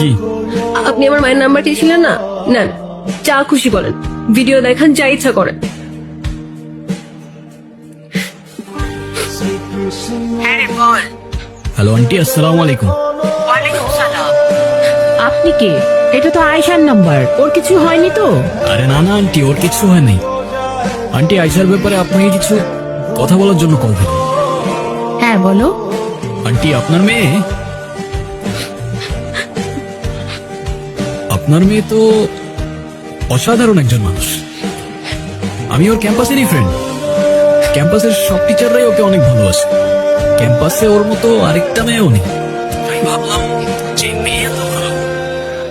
কি? আপনি আমার মায়ের নাম্বার চেয়েছিলেন না, নেন, যা খুশি বলেন, ভিডিও দেখান, যা ইচ্ছা করেন। হ্যালো আন্টি, আসসালামু আলাইকুম। ওয়ালাইকুম সালাম। আপনি কে? এটা তো আয়েশার নাম্বার, ওর কিছু হয়নি তো? আরে না না আন্টি, ওর কিছু হয় নাই। আন্টি, আয়শার ব্যাপারে আপনাকে কিছু কথা বলার জন্য কল দিলাম। হ্যাঁ বলো। আন্টি, আপনার মেয়ে তো অসাধারণ একজন মানুষ। আমি ওর ক্যাম্পাসেরই ফ্রেন্ড। ক্যাম্পাসের সব টিচাররাই ওকে অনেক ভালোবাসে। ক্যাম্পাসে ওর মতো আরেকটা মেয়েও নেই। আমি ভাবলাম যে মেয়ে তো ভালো,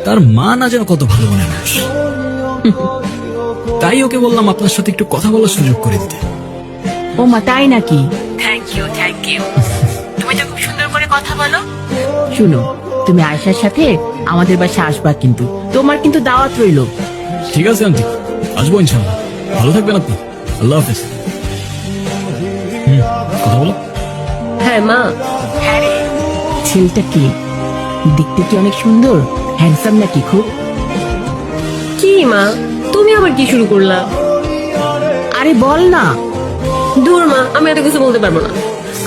তার মা না যেন কত ভালো মনে মানুষ। তাই ওকে বললাম আপনার সাথে একটু কথা বলার সুযোগ করে দিতে। ও মা, তাই নাকি? Thank you, thank you. তুমি তো খুব সুন্দর করে কথা বলো। শুনো, তুমি আয়েশার সাথে আমাদের বাসায় আসবা, কিন্তু তোমার কিন্তু দাওয়াত রইলো। ঠিক আছে আন্টি, আসবো ইনশাল্লাহ। ভালো থাকবেন আপনি। আল্লাহ হাফেজ। কথা বলো। হ্যাঁ মা, হ্যাঁ রে, ছেলেটা কি দেখতে? কি অনেক সুন্দর, হ্যান্ডসাম নাকি খুব? কি মা, তুমি আবার কি শুরু করলা? আরে বল না। দূর মা, আমি এত কিছু বলতে পারবো না।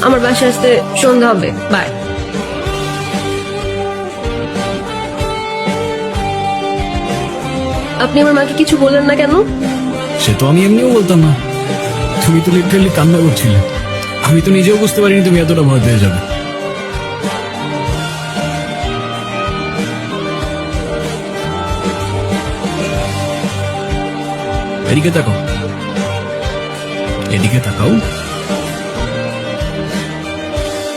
আমার বাসায় আসতে সন্ধ্যা হবে, বাই। আপনি আমার মাকে কিছু বললেন না কেন? সে তো আমি এমনিও বলতাম না। তুমি তো লিটারালি কান্না করছিলে। আমি তো নিজেও বুঝতে পারিনি তুমি এতটা ভয় পেয়ে যাবে। এদিকে তাকাও, এদিকে তাকাও।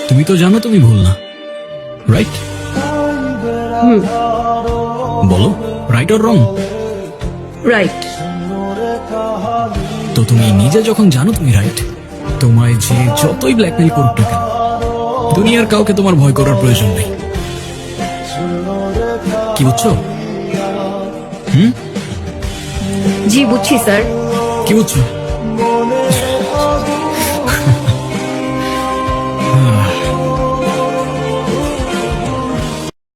তুমি তো জানো তুমি ভুল না, রাইট? বলো, রাইট অর রং? রাইট। তো তুমি নিজে যখন জানো তুমি রাইট, তোমায় যে যতই ব্ল্যাকমেইল করুক না কেন, দুনিয়ার কাউকে তোমার ভয় করার প্রয়োজন নেই। কি বুঝছো? জি বুঝছি স্যার। কি বুঝছো?